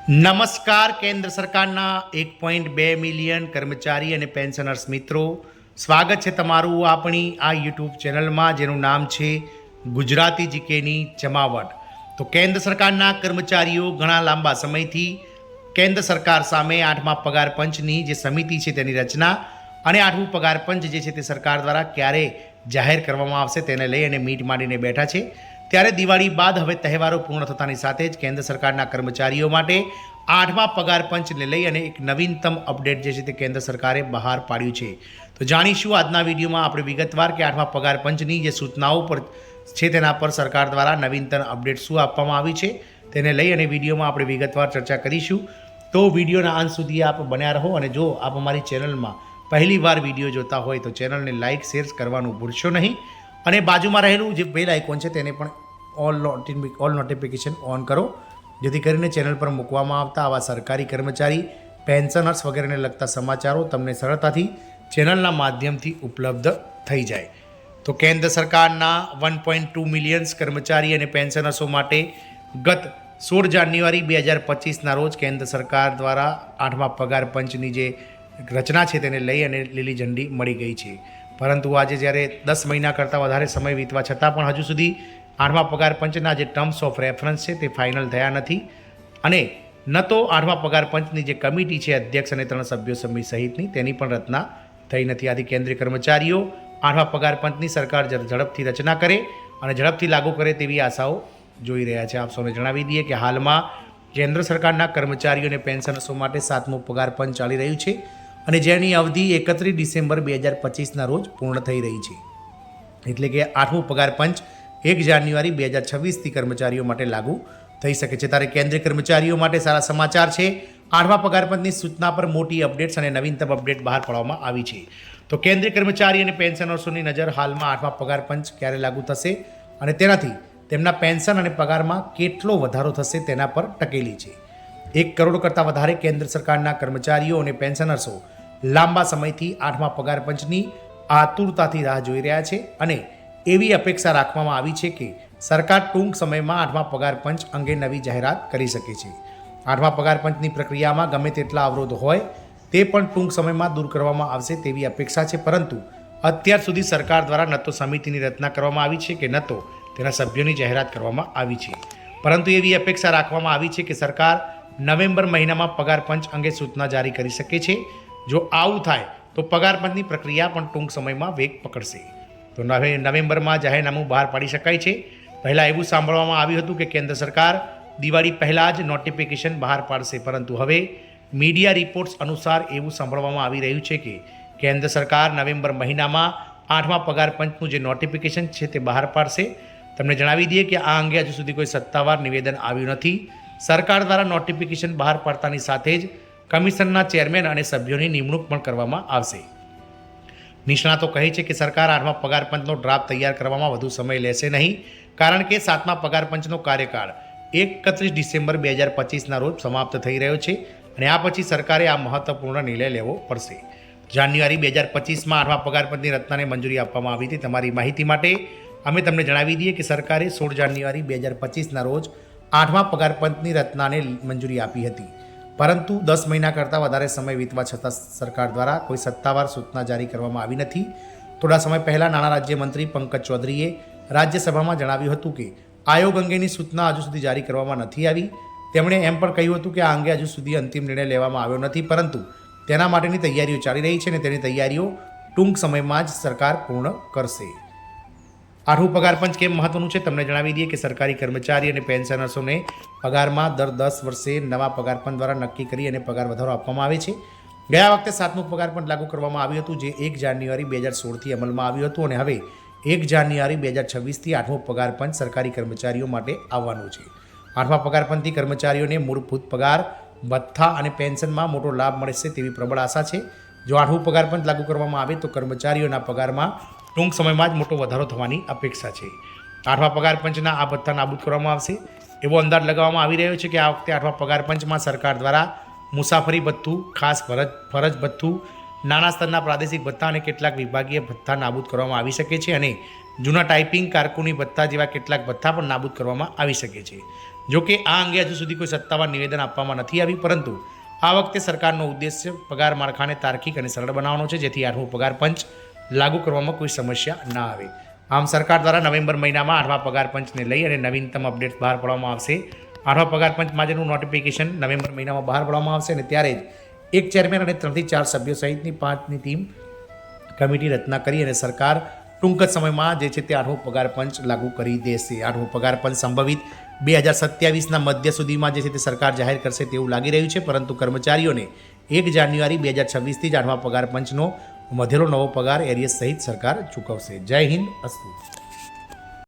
નમસ્કાર. કેન્દ્ર સરકારના 1.2 મિલિયન કર્મચારી અને પેન્શનર્સ મિત્રો, સ્વાગત છે તમારું આપણી આ યુટ્યુબ ચેનલમાં, જેનું નામ છે ગુજરાતી જીકેની જમાવટ. તો કેન્દ્ર સરકારના કર્મચારીઓ ઘણા લાંબા સમયથી કેન્દ્ર સરકાર સામે 8મા પગાર પંચની જે સમિતિ છે તેની રચના અને 8મું પગાર પંચ જે છે તે સરકાર દ્વારા ક્યારે જાહેર કરવામાં આવશે તેને લઈ અને મીટ માંડીને બેઠા છે. ત્યારે દિવાળી બાદ હવે તહેવારો પૂર્ણ થતાની સાથે જ કેન્દ્ર સરકારના કર્મચારીઓ માટે 8મા પગાર પંચને લઈ અને એક નવીનતમ અપડેટ જે છે તે કેન્દ્ર સરકારે બહાર પાડ્યું છે. તો જાણીશું આજના વિડીયોમાં આપણે વિગતવાર કે 8મા પગાર પંચની જે સૂચનાઓ પર છે તેના પર સરકાર દ્વારા નવીનતમ અપડેટ શું આપવામાં આવી છે તેને લઈ અને વિડીયોમાં આપણે વિગતવાર ચર્ચા કરીશું. તો વિડીયોના અંત સુધી આપ બન્યા રહો, અને જો આપ અમારી ચેનલમાં પહેલી વાર વિડીયો જોતા હોય તો ચેનલને લાઇક શેર કરવાનું ભૂલશો નહીં, અને બાજુમાં રહેલું જે બેલ આઇકોન છે તેને પણ ઓલ નોટિફિકેશન ઓન કરો, જેથી કરીને ચેનલ પર મૂકવામાં આવતા આવા સરકારી કર્મચારી, પેન્શનર્સ વગેરેને લગતા સમાચારો તમને સરળતાથી ચેનલના માધ્યમથી ઉપલબ્ધ થઈ જાય. તો કેન્દ્ર સરકારના 1.2 મિલિયન કર્મચારી અને પેન્શનર્સો માટે ગત 16 જાન્યુઆરી 2025ના રોજ કેન્દ્ર સરકાર દ્વારા 8મા પગાર પંચની જે રચના છે તેને લઈ અને લીલી ઝંડી મળી ગઈ છે. પરંતુ આજે જ્યારે 10 મહિના કરતાં વધારે સમય વીતવા છતાં પણ હજુ સુધી 8મા પગાર પંચના જે ટર્મ્સ ઓફ રેફરન્સ છે તે ફાઇનલ થયા નથી, અને ન તો 8મા પગાર પંચની જે કમિટી છે અધ્યક્ષ અને 3 સભ્યો સહિતની તેની પણ રચના થઈ નથી. આથી કેન્દ્રીય કર્મચારીઓ 8મા પગાર પંચની સરકાર ઝડપથી રચના કરે અને ઝડપથી લાગુ કરે તેવી આશાઓ જોઈ રહ્યા છે. આપ સૌને જણાવી દઈએ કે હાલમાં કેન્દ્ર સરકારના કર્મચારીઓ અને પેન્શનર્સો માટે 7મું પગાર પંચ ચાલી રહ્યું છે, અને જેની અવધિ 31 ડિસેમ્બર 2025ના રોજ પૂર્ણ થઈ રહી છે. એટલે કે 8મું પગાર પંચ 1 જાન્યુઆરી 2026થી કર્મચારીઓ માટે લાગુ થઈ શકે છે. ત્યારે કેન્દ્રીય કર્મચારીઓ માટે સારા સમાચાર છે. 8મા પગાર પંચની સૂચના પર મોટી અપડેટ્સ અને નવીનતમ અપડેટ બહાર પાડવામાં આવી છે. તો કેન્દ્રીય કર્મચારી અને પેન્શનર્સોની નજર હાલમાં 8મા પગાર પંચ ક્યારે લાગુ થશે અને તેનાથી તેમના પેન્શન અને પગારમાં કેટલો વધારો થશે તેના પર ટકેલી છે. 1 કરોડ કરતાં વધારે કેન્દ્ર સરકારના કર્મચારીઓ અને પેન્શનર્સો લાંબા સમયથી 8મા પગાર પંચની આતુરતાથી રાહ જોઈ રહ્યા છે, અને એવી અપેક્ષા રાખવામાં આવી છે કે સરકાર ટૂંક સમયમાં 8મા પગાર પંચ અંગે નવી જાહેરાત કરી શકે છે. 8મા પગાર પંચની પ્રક્રિયામાં ગમે તેટલા અવરોધ હોય તે પણ ટૂંક સમયમાં દૂર કરવામાં આવશે તેવી અપેક્ષા છે. પરંતુ અત્યાર સુધી સરકાર દ્વારા ન તો સમિતિની રચના કરવામાં આવી છે કે ન તો તેના સભ્યોની જાહેરાત કરવામાં આવી છે. પરંતુ એવી અપેક્ષા રાખવામાં આવી છે કે સરકાર નવેમ્બર મહિનામાં પગાર પંચ અંગે સૂચના જારી કરી શકે છે. જો આવું થાય તો પગાર પંચની પ્રક્રિયા પણ ટૂંક સમયમાં વેગ પકડશે. તો નવેમ્બરમાં જાહેરનામું બહાર પાડી શકાય છે. પહેલાં એવું સાંભળવામાં આવ્યું હતું કે કેન્દ્ર સરકાર દિવાળી પહેલાં જ નોટિફિકેશન બહાર પાડશે, પરંતુ હવે મીડિયા રિપોર્ટ્સ અનુસાર એવું સાંભળવામાં આવી રહ્યું છે કે કેન્દ્ર સરકાર નવેમ્બર મહિનામાં 8મા પગાર પંચનું જે નોટિફિકેશન છે તે બહાર પાડશે. તમને જણાવી દઈએ કે આ અંગે હજુ સુધી કોઈ સત્તાવાર નિવેદન આવ્યું નથી. સરકાર દ્વારા નોટિફિકેશન બહાર પાડતાની સાથે જ કમિશનના ચેરમેન અને સભ્યોની નિમણૂક પણ કરવામાં આવશે. નિષ્ણાતો કહે છે કે સરકાર 8મા પગાર પંચનો ડ્રાફ્ટ તૈયાર કરવામાં વધુ સમય લેશે નહીં, કારણ કે 7મા પગાર પંચનો કાર્યકાળ 31 ડિસેમ્બર 2025ના રોજ સમાપ્ત થઈ રહ્યો છે, અને આ પછી સરકારે આ મહત્વપૂર્ણ નિર્ણય લેવો પડશે. જાન્યુઆરી 2025માં 8મા પગાર પંચની રચનાને મંજૂરી આપવામાં આવી હતી. તમારી માહિતી માટે અમે તમને જણાવી દઈએ કે સરકારે 16 જાન્યુઆરી 2025ના રોજ 8મા પગાર પંચની રચનાને મંજૂરી આપી હતી, પરંતુ 10 મહિના કરતાં વધારે સમય વીતવા છતાં સરકાર દ્વારા કોઈ સત્તાવાર સૂચના જારી કરવામાં આવી નથી. થોડા સમય પહેલાં નાણાં રાજ્યમંત્રી પંકજ ચૌધરીએ રાજ્યસભામાં જણાવ્યું હતું કે આયોગ અંગેની સૂચના હજુ સુધી જારી કરવામાં નથી આવી. તેમણે એમ પણ કહ્યું હતું કે આ અંગે હજુ સુધી અંતિમ નિર્ણય લેવામાં આવ્યો નથી, પરંતુ તેના માટેની તૈયારીઓ ચાલી રહી છે, અને તેની તૈયારીઓ ટૂંક સમયમાં જ સરકાર પૂર્ણ કરશે. 8મું પગાર પંચ કેમ મહત્વનું છે તમને જણાવી દઈએ કે સરકારી કર્મચારી અને પેન્શનર્સોને પગારમાં દર 10 વર્ષે નવા પગાર પંચ દ્વારા નક્કી કરી અને પગાર વધારો આપવામાં આવે છે. ગયા વખતે 7મું પગાર પંચ લાગુ કરવામાં આવ્યું હતું, જે 1 જાન્યુઆરી 2016થી અમલમાં આવ્યું હતું, અને હવે 1 જાન્યુઆરી 2026થી 8મું પગાર પંચ સરકારી કર્મચારીઓ માટે આવવાનું છે. 8મા પગાર પંચથી કર્મચારીઓને મૂળભૂત પગાર, ભથ્થા અને પેન્શનમાં મોટો લાભ મળશે તેવી પ્રબળ આશા છે. જો 8મું પગાર પંચ લાગુ કરવામાં આવે તો કર્મચારીઓના પગારમાં ટૂંક સમયમાં જ મોટો વધારો થવાની અપેક્ષા છે. 8મા પગાર પંચના આ ભથ્થા નાબૂદ કરવામાં આવશે એવો અંદાજ લગાવવામાં આવી રહ્યો છે કે આ વખતે 8મા પગાર પંચમાં સરકાર દ્વારા મુસાફરી ભથ્થું, ખાસ ફરજ ભથ્થું, નાના સ્તરના પ્રાદેશિક ભથ્થા અને કેટલાક વિભાગીય ભથ્થા નાબૂદ કરવામાં આવી શકે છે, અને જૂના ટાઈપિંગ, કારકુની ભથ્થા જેવા કેટલાક ભથ્થા પણ નાબૂદ કરવામાં આવી શકે છે. જોકે આ અંગે હજુ સુધી કોઈ સત્તાવાર નિવેદન આપવામાં નથી આવ્યું, પરંતુ આ વખતે સરકારનો ઉદ્દેશ્ય પગાર માળખાને તાર્કિક અને સરળ બનાવવાનો છે, જેથી 8મો પગાર પંચ લાગુ કરવામાં કોઈ સમસ્યા ના આવે. આમ સરકાર દ્વારા નવેમ્બર મહિનામાં 8મા પગાર પંચને લઈ અને નવીનતમ અપડેટ્સ બહાર પાડવામાં આવશે. 8મા પગાર પંચ માટેનું નોટિફિકેશન નવેમ્બર મહિનામાં બહાર પાડવામાં આવશે અને ત્યારે જ એક ચેરમેન અને 3 થી 4 સભ્યો સહિતની 5ની ટીમ કમિટી રચના કરી અને સરકાર ટૂંક જ સમયમાં જે છે તે 8મો પગાર પંચ લાગુ કરી દેશે. 8મો પગાર પંચ સંભવિત 2027ના મધ્ય સુધીમાં જે છે તે સરકાર જાહેર કરશે તેવું લાગી રહ્યું છે, પરંતુ કર્મચારીઓને 1 જાન્યુઆરી 2026થી જ 8મા પગાર પંચનો વધેલો નવો પગાર એરિયસ સહિત સરકાર ચૂકવશે. જય હિન્દ, અસ્તુ.